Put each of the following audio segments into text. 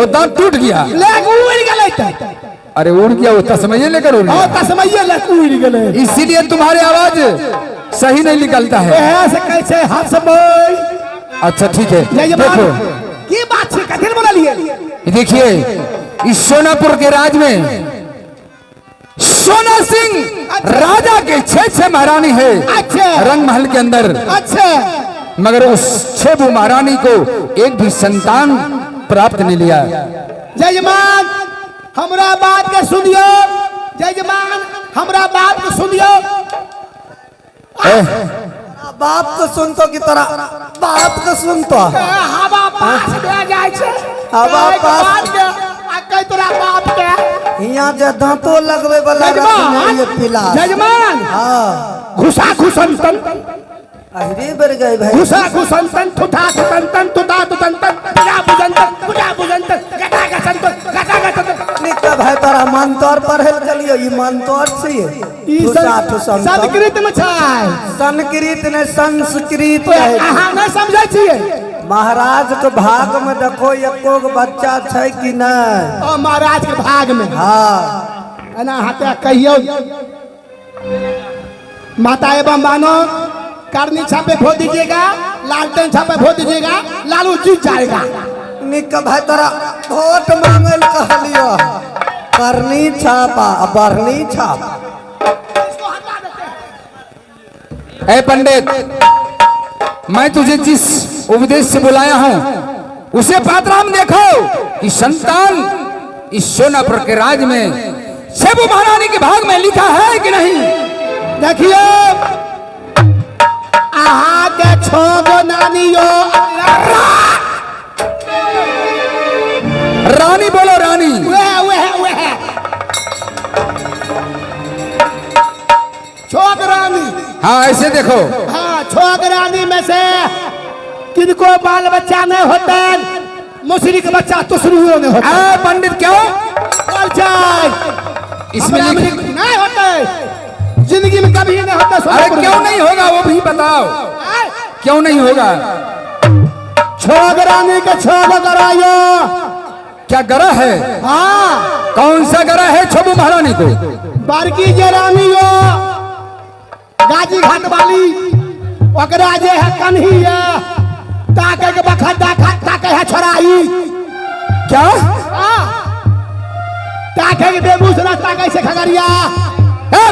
वो दांत टूट गया, उड़ गए। अरे उड़ गया, वो तस्मैये लेकर उड़ गया, तस्मैये लेकर उड़ गए, इसीलिए तुम्हारे आवाज सही नहीं निकलता है। ऐसे कैसे हाथ समय। अच्छा ठीक है, देखो ये बात है, कथिन बोला लिए। देखिए इस सोनापुर के राज में सोना सिंह राजा के 6 महारानी है। अच्छा। रंग महल के अंदर। अच्छा। मगर उस 6 महारानी को एक भी संतान प्राप्त नहीं लिया। जजमान हमरा बात के सुनियो, जजमान हमरा बात के सुनियो। बाप को सुनतो की तरह बाप को सुनतो। हवा पास दे जाय छे, हवा पास कई तोरा बाप के यहाँ जे दांतो लगवे वाला ये पिला। जजमान हाँ घुसा घुसंतन अरे बर गए भाई। घुसा घुसंतन थुथा थुतंतन तुता तुतंतन पूजा बुजंतन गटा गसंतन निका भाई तारा मंत्र पढ़ल चलियो, ई मंत्र से घुसा ठुसंतन संस्कृत में छै, संस्कृत ने संस्कृत है। अहाँ नहीं समझै छियै। महाराज के भाग में देखो एको गो बच्चा छै कि नहीं। ओ महाराज के भाग में हाँ एना हाथे कहियो माता एवं बानो करनी छापे भोट दीजिएगा, लालटेन छापे भोट दीजिएगा, लालू जीत जाएगा। निक भाई तोरा वोट मांगल कहलियो, करनी छापा बरनी छापा। ऐ पंडित, मैं तुझे जिस उपदेश से बुलाया हूँ उसे पात्रा में देखो कि संतान इस सोनापुर के राज में 6 महारानी के भाग में लिखा है कि नहीं। देखिए आहा के 6 नानियो। रानी बोलो रानी। वह 6 रानी। हाँ ऐसे देखो। हाँ 6 रानी में से किनको बाल बच्चा नहीं होता, मुसरी का बच्चा तुसरुओं में होता। पंडित क्यों इसमें नहीं होता, जिंदगी में कभी नहीं होता। अरे क्यों नहीं होगा वो भी बताओ, क्यों नहीं होगा। 6 रानी के 6 गरायो। क्या गरा है? हाँ कौन सा गरा है 6 महारानी को? बारकी जे रानी हो गाजी घाट वाली, ओकरा जे है कन्हैया ताके के बखत ताके है छोराई। क्या ताके के बेगूसराय ताके से खगड़िया।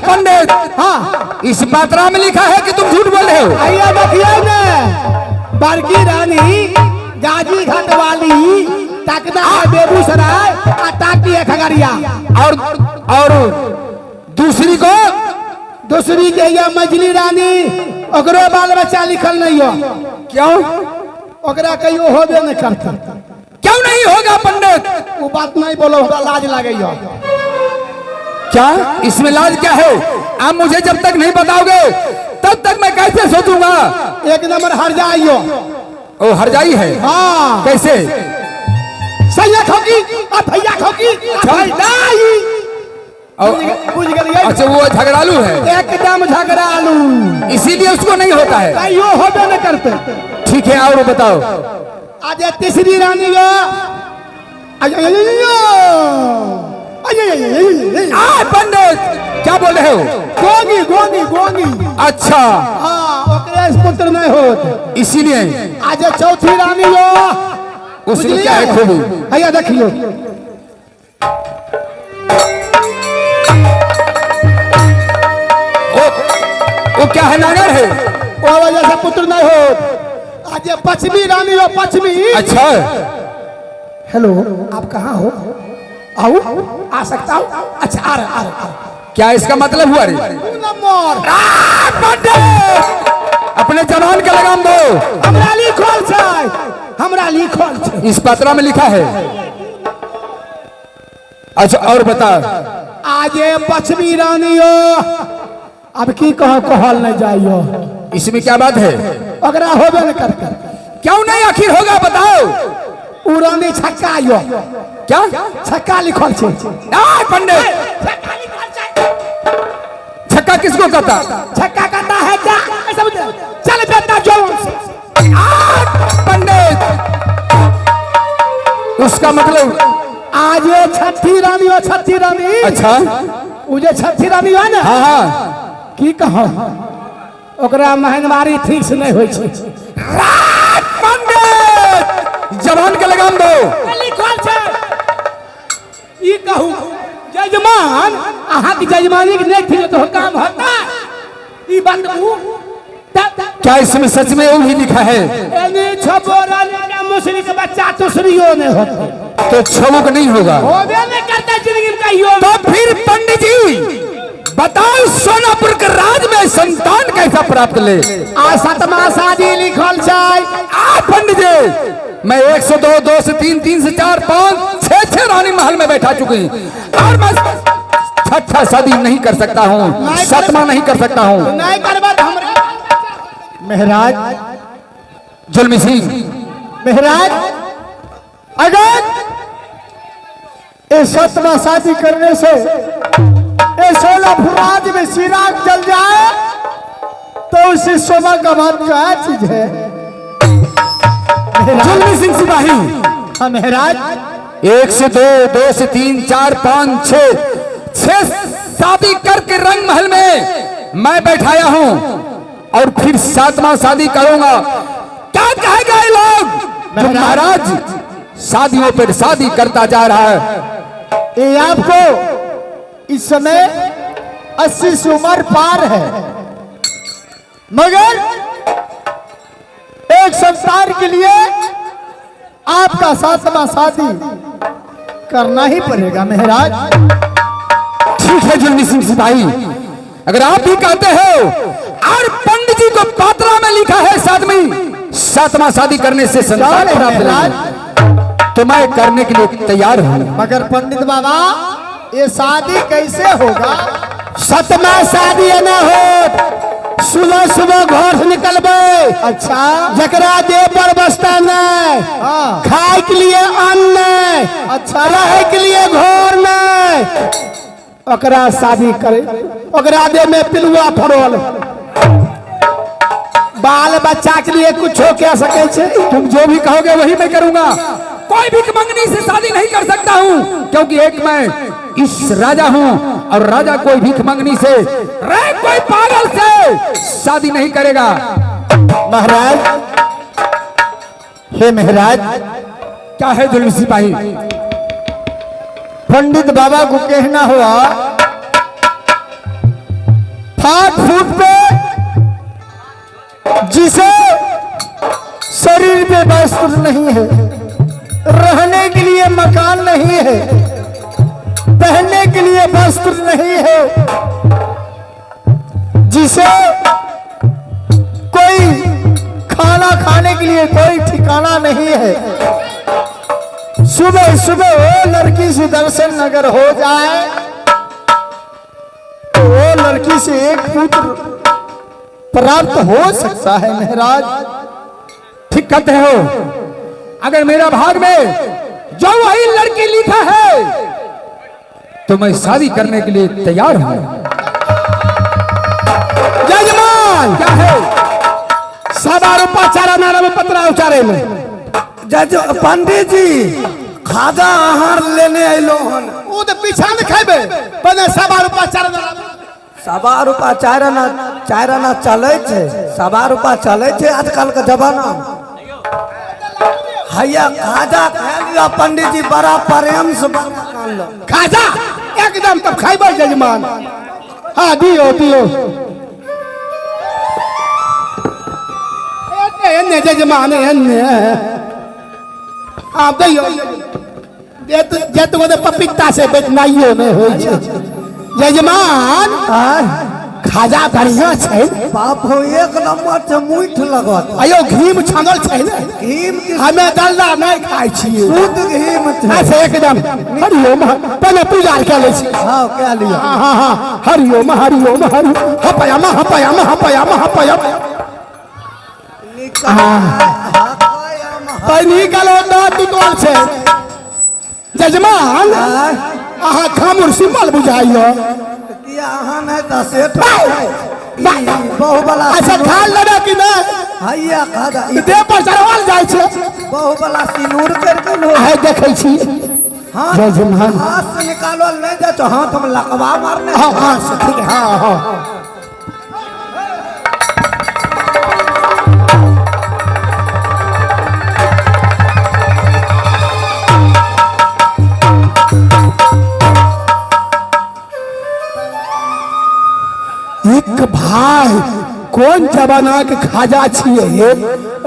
पंडित हाँ इस पात्रा में लिखा है कि तुम झूठ बोल रहे हो। आइए देखिए न, बारकी रानी गाजी घाट वाली ताकना है बेगूसराय और ताकती है खगड़िया। और दूसरी को? दूसरी के ये मजली रानी, ओकरो बाल बच्चा लिखल नहीं हो। क्यों? ओकरा कहियो होबे नहीं करता। क्यों नहीं होगा पंडित? वो बात नहीं बोलो, हमरा लाज लागे हो। क्या इसमें लाज क्या है? आप मुझे जब तक नहीं बताओगे तब तक मैं कैसे सोचूंगा। एक नंबर हर जाइयो। ओ हरजाई है? हाँ कैसे? सैया खोकी और भैया खोकी बुझ गई। अच्छा वो झगड़ालू है? एकदम झगड़ालू, इसीलिए उसको नहीं होता है। कहियो होबे नहीं करते। ठीक है और बताओ। आज तीसरी रानी हो पंडित क्या बोल रहे हो? गोंगी गोंगी गोंगी। अच्छा हाँ ओकरे पुत्र नहीं हो, इसीलिए। आज चौथी रानी हो, उसमें क्या है खूबी? भैया देखियो वो क्या है? नागर है? वो वजह से पुत्र नहीं हो। आज पश्चिमी रानी हो, पश्चिमी। अच्छा हेलो आप कहाँ हो? आओ आ सकता हूँ। अच्छा आ रहा। क्या इसका मतलब हुआ? रे अपने जवान का लगाम दो। हमरा लिखल छै, हमरा लिखल छै। इस पत्रा में लिखा है। अच्छा और बता। आज पश्चिमी रानी हो, अब की कहल नहीं जाइयो। इसमें क्या बात है? अगर होबे नहीं करते। क्यों नहीं आखिर होगा बताओ। उ रानी छक्का यो। क्या छक्का लिखल छै? पंडित छक्का किसको कहता? छक्का कहता है क्या? चल बेटा जो पंडित उसका मतलब आज ये छठी रानी हो, छठी रानी। अच्छा उ जे छठी रानी है ना, हाँ हाँ की कहो ओकरा महनमारी ठीक से नहीं होई छै। पंडित जवान के लगाम दो। लिखल छै ई कहू जजमान अहाँ की जजमानी के नहीं थी तो काम होता ई बात कहू। क्या इसमें सच में वो भी लिखा है? एने छबोरा ने मुसरी के बच्चा तुसरियो ने होते तो छबुक नहीं होगा। होबे नहीं करता जिंदगी में कहियो। तो फिर पंडित जी बताओ सोनापुर के राज में संतान कैसा प्राप्त ले? आ सतमा शादी लिखल छै। आ पंडित जी मैं 102, 2 से 3, 3 से 4, 5, 6 रानी महल में बैठा चुकी और मैं छठा शादी नहीं कर सकता हूँ, सतमा नहीं कर सकता हूँ। नहीं करबा तो हमरा महाराज जुल्मी सिंह महाराज अगर ये सतमा शादी करने से ये 16 फुराज में चिराग जल जाए तो उसे शोभा का बात क्या चीज है? जुल्मी सिंह सिपाही हाँ महाराज 1 से 2, 2 से 3, 4, 5, 6 शादी करके रंग महल में मैं बैठाया हूँ और फिर 7वां शादी करूंगा। क्या कहेगा ये लोग जो महाराज शादियों पर शादी करता जा रहा है? ये आपको इस समय 80 से उम्र पार है मगर एक संसार के लिए आपका 7वां शादी करना ही पड़ेगा महाराज। ठीक है जुल्मी सिंह सिपाही अगर आप भी कहते हो और पंडित जी को पात्रा में लिखा है 7वां शादी करने से संतान प्राप्त होगा तो मैं करने के लिए तैयार हूँ। मगर पंडित बाबा ये शादी कैसे होगा? 7वां शादी न हो सुबह सुबह घर से निकलबे। अच्छा जकरा देह पर बस्ता नहीं, खाए के लिए अन्न नहीं, अच्छा रहे के लिए घर नहीं, ओकरा शादी करे ओकरा देह में पिलुआ फरोल बाल बच्चा के लिए कुछ हो क्या सके छे? तुम जो भी कहोगे वही मैं करूंगा। कोई भी मंगनी से शादी नहीं कर सकता हूँ क्योंकि एक मैं इस राजा हूँ और राजा कोई भीख मंगनी से कोई पागल से शादी नहीं करेगा। महाराज हे महाराज क्या है जुल्मी सिपाही? पंडित बाबा को कहना हुआ फाट फूट पे जिसे शरीर पे वस्त्र नहीं है, रहने के लिए मकान नहीं है, पहनने के लिए वस्त्र नहीं है, जिसे कोई खाना खाने के लिए कोई ठिकाना नहीं है, सुबह सुबह वो लड़की से दर्शन अगर हो जाए तो वो लड़की से एक पुत्र प्राप्त हो सकता है महाराज। ठीक कहते हो। अगर मेरा भाग में जो वही लड़की लिखा है तो मैं शादी करने के लिए तैयार हूं। जजमान क्या है? 7 रुपया चारा नारा में पतरा उचारे में जज पंडित जी खाजा आहार लेने अलो हन वो तो पीछा में खेबे पहले 7 रुपया चारा नारा 7 रुपया चार आना चले छे 7 रुपया चले छे आजकल का जमाना हैया खाजा खा लिया पंडित जी बड़ा प्रेम से कान लो खाजा एकदम तब खाइबे जजमान। हाँ दियो दियो एने जजमान एने आप दियो जे तो पपीता से बेचनाइयो में हो जजमान खाजा बढ़िया छै बाप हो एक नंबर से मीठ लगत आयो घी में छानल छै ने घीम की हमें डलना नहीं खाई छिए शुद्ध घीम थे ऐसे एकदम हरिओम पहले पूजा कर ले छी। हाँ क्या लिया हाँ हाँ हरिओम हरिओम हरि हपयम हपयम हपयम हपयम पानी कालो ना तुतोल छै जजमान आहा खामुर सिंबल बुझाइयो यहाँ नहीं तो सेठ बहु बला अच्छा खाल लगा कि ना हैया खाजा देह पर चढ़वाल जाय छै बहु वाला सिनूर करके लो है देखे छी हाँ जजमान हाथ से निकालो नहीं जा तो हाथ हम लकवा मारने हाँ हाँ ठीक है हाँ हाँ एक भाई कोन जमाना के खाजा छिए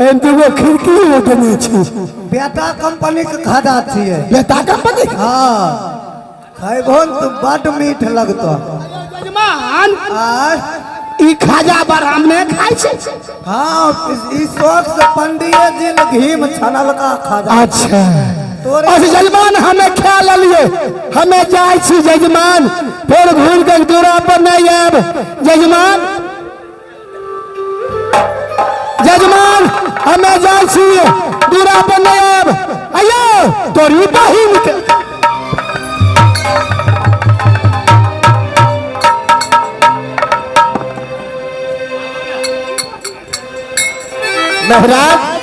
एम दुगो खिड़की उठने छी बेटा कंपनी के खाजा छिए बेटा कंपनी हाँ खैबोन तो बड़ मीठ लगतो जजमान आ ई खाजा बराम में खाई छे हाँ इस शौक से पंडित जी ने घी में छनल का खाजा अच्छा तोरे अच्छा जजमान हमें ख्याल लिए हमें जाय छी जजमान फिर घूर के दूरा पर नहीं आब जजमान जजमान हमें जाय छी दूरा पर नहीं आब अयो तोरी बहिन के महाराज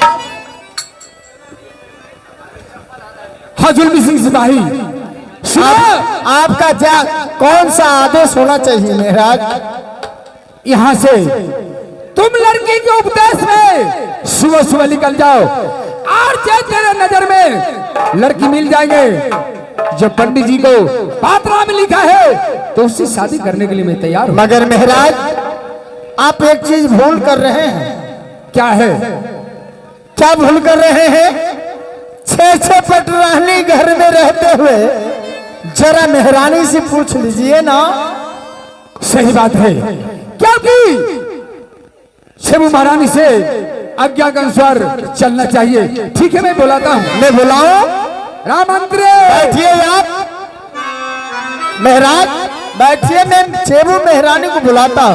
हाँ जुल्मी सिंह सिपाही सुनो, आपका क्या कौन सा आदेश होना चाहिए महाराज यहाँ से तुम लड़की के उपदेश में सुबह सुबह निकल जाओ और जब तेरे नजर में लड़की मिल जाएंगे जो पंडित जी को पात्रा में लिखा है तो उससे शादी करने के लिए मैं तैयार हूँ। मगर महाराज आप एक चीज भूल कर रहे हैं क्या है? क्या भूल कर रहे हैं 6 पटरानी घर में रहते हुए जरा मेहरानी से पूछ लीजिए ना सही बात है क्योंकि शिव महारानी से आज्ञा के अनुसार चलना चाहिए। ठीक है मैं बुलाता हूँ। मैं बुलाऊं राम मंत्र बैठिए आप महाराज बैठिए मैं सेबू मेहरानी को बुलाता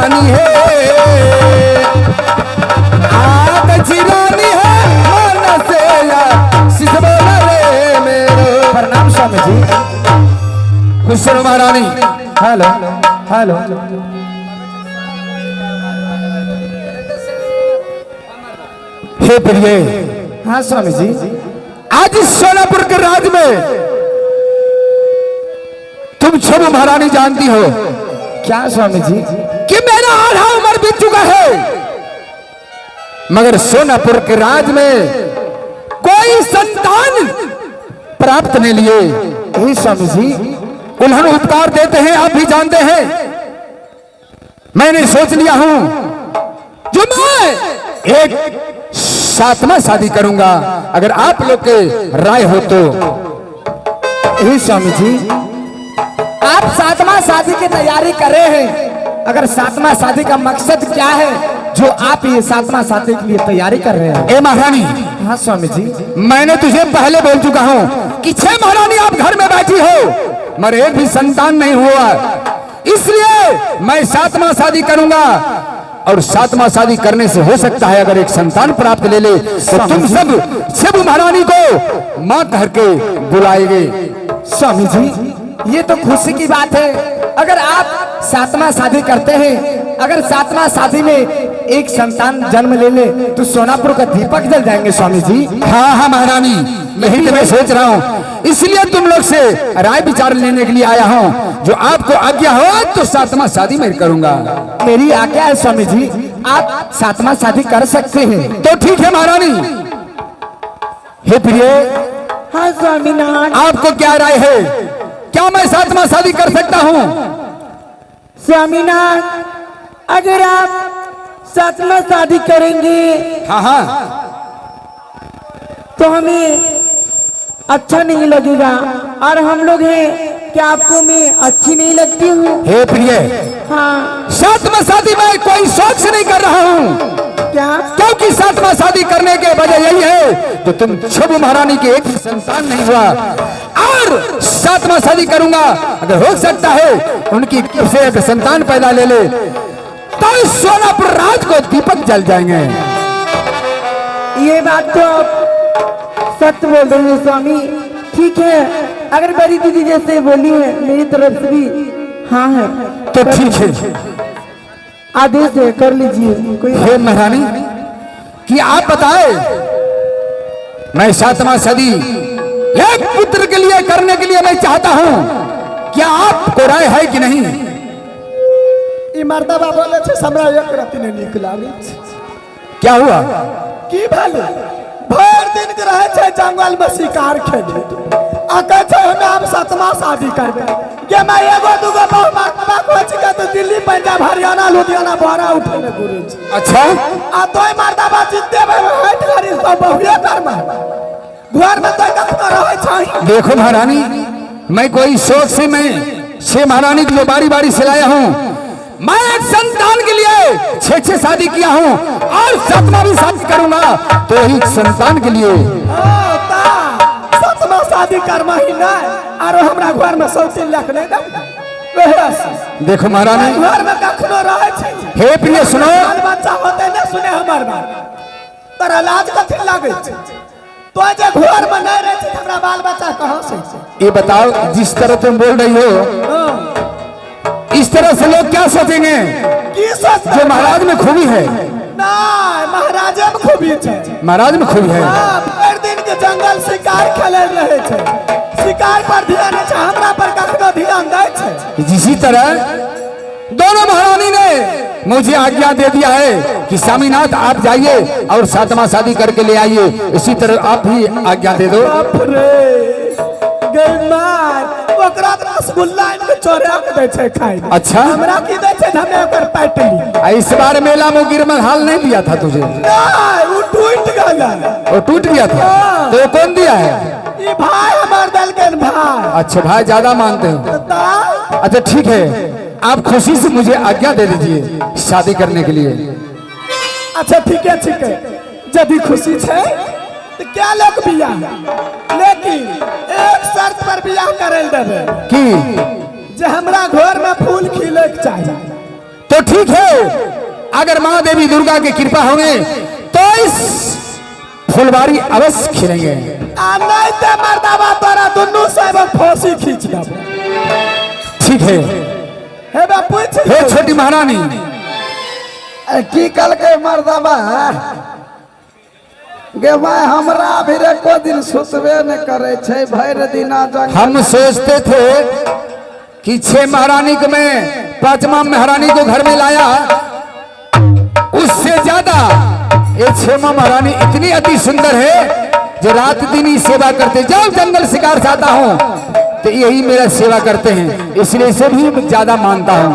रानी है, आदची रानी है मन से या सिसबोला रे मेरो। प्रणाम स्वामी जी। खुश रहो महारानी। Hello hello. हे प्रिय, हाँ स्वामी जी। आज इस सोनापुर के राज में तुम सब महारानी जानती हो क्या स्वामी जी? कि मेरा आधा उम्र बीत चुका है, मगर सोनापुर के राज में कोई संतान प्राप्त नहीं लिए। यही स्वामी जी। उन्होंने उपकार देते हैं, आप भी जानते हैं। मैंने सोच लिया हूं जो मैं एक 7वां शादी करूंगा, अगर आप लोग के राय हो तो। यही स्वामी जी। आप 7वां शादी की तैयारी कर रहे हैं, अगर 7वां शादी का मकसद क्या है जो आप ये 7वां शादी के लिए तैयारी कर रहे हैं? ए महारानी, हाँ स्वामी जी। मैंने तुझे पहले बोल चुका हूं कि 6 महारानी आप घर में बैठी हो, मगर एक भी संतान नहीं हुआ, इसलिए मैं 7वां शादी करूंगा। और 7वां शादी करने से हो सकता है अगर एक संतान प्राप्त ले ले तो तुम सब महारानी को मां कह के बुलाएंगे। स्वामी जी, ये तो खुशी की बात है। अगर आप 7वां शादी करते हैं, अगर 7वां शादी में एक संतान जन्म ले ले तो सोनापुर का दीपक जल जाएंगे स्वामी जी। हाँ हाँ महारानी, यही तो मैं सोच रहा हूँ, इसलिए तुम लोग से राय विचार लेने के लिए आया हूँ। जो आपको आज्ञा हो तो 7वां शादी मैं करूंगा। मेरी आज्ञा है स्वामी जी, आप 7वां शादी कर सकते हैं। तो ठीक है महारानी। हे प्रिय, हाँ स्वामीनाथ। आपको क्या राय है, क्या मैं 7वां शादी कर सकता हूँ? स्वामीनाथ, अगर आप 7वां शादी करेंगे हाँ हाँ, तो हमें अच्छा नहीं लगेगा, और हम लोग हैं क्या आपको मैं अच्छी नहीं लगती हूँ? हे प्रिय, हाँ। 7वां शादी मैं कोई शौक से नहीं कर रहा हूँ। क्या? क्योंकि 7वां शादी करने के वजह यही है तो तुम शुभ महारानी के एक संतान नहीं हुआ, और 7वां शादी करूंगा, अगर हो सकता है उनकी से एक संतान पैदा ले ले तो सोनापुर राज को दीपक जल जाएंगे। ये बात तो आप सत्य बोल रहे हैं स्वामी। ठीक है, अगर बड़ी दीदी जैसे बोली है, मेरी तरफ से भी हाँ है तो ठीक है, आदेश है, कर लीजिए। कोई हे महारानी, कि आप बताए मैं 7वां शादी एक पुत्र के लिए करने के लिए मैं चाहता हूं, क्या आपको राय है कि नहीं? मर्दबा बोले छे हमरा एक रात नहीं निकला। क्या हुआ? की भले भर दिन के रहे छे जंगल में शिकार खेले, आ कहे छे हमें आप 7वां शादी करबे। के मैं एगो दूगो बहु मर्दबा खोज के तो दिल्ली पंजाब हरियाणा लुधियाना बहरा उठने घुरे छी। अच्छा, आ तोय मर्दबा जितने हट करी सब बहुए करबे, घर में तो कखनो रहे छै। देखो महारानी, मैं कोई शौक से मैं 6 महारानी की जो बारी बारी से लाया हूँ, मैं एक संतान के लिए 6 शादी किया हूँ, और 7वां भी शादी करूंगा तो एक संतान के लिए। 7वां शादी करना ही ना, और हमरा घर में सौती लख नहीं दे। देखो महारानी, घर में कखनो रहे छै। हे प्रिय सुनो, बाल बच्चा होते न सुने हमर बात, तोरा लाज कथि लागे छै? तो जे घर में नहीं रहे छै हमरा बाल बच्चा कहां से? ये बताओ, जिस तरह तुम बोल रही हो इस तरह से लोग क्या सोचेंगे? की सोच? जो महाराज में खूबी है, ना महाराजा में खूबी छै। महाराज में खूबी है। हर दिन के जंगल शिकार खेले रहे छै, शिकार पर ध्यान छै, हमरा पर कखनो ध्यान दै छै। इसी तरह दोनों महारानी ने मुझे आज्ञा दे दिया है कि स्वामीनाथ आप जाइए और 7वां शादी करके ले आइए, इसी तरह आप भी आज्ञा दे दो। बाप रे, गई मार ओकरा रसगुल्ला इनके चोरा के दे छै खाए। अच्छा, हमरा की दे छै हमें ओकर पैटली। इस बार मेला में गिरमल हाल नहीं दिया था तुझे? नहीं, वो टूट गया। वो टूट गया था तो कौन दिया है? ये भाई हमार दल के भाई। अच्छा, भाई ज्यादा मानते हो? अच्छा ठीक है, आप खुशी से मुझे आज्ञा दे दीजिए शादी करने के लिए। अच्छा ठीक है, ठीक है, यदि खुशी है तो क्या लोग बियाह, लेकिन एक शर्त पर बियाह करे देवे कि जे हमरा घर में फूल खिले के चाहिए। तो तो ठीक है, अगर माँ देवी दुर्गा की कृपा होंगे तो इस फुलवारी अवश्य खिलेंगे। नहीं ते मर्दाबा तोरा दुनू से फांसी खींच देबो। ठीक है हे बा पूछ हे छोटी महारानी, की कल के मर्दाबा गे भाई हमरा भी एको दिन सुतबे न करे छे, भर दिना जंग। हम सोचते थे कि 6 महारानी को मैं 5वां महारानी को घर में लाया, उससे ज्यादा ये 6वां महारानी इतनी अति सुंदर है जो रात दिन ही सेवा करते। जब जंगल शिकार से आता हूँ तो यही मेरा सेवा करते हैं, इसलिए इसे भी ज्यादा मानता हूँ।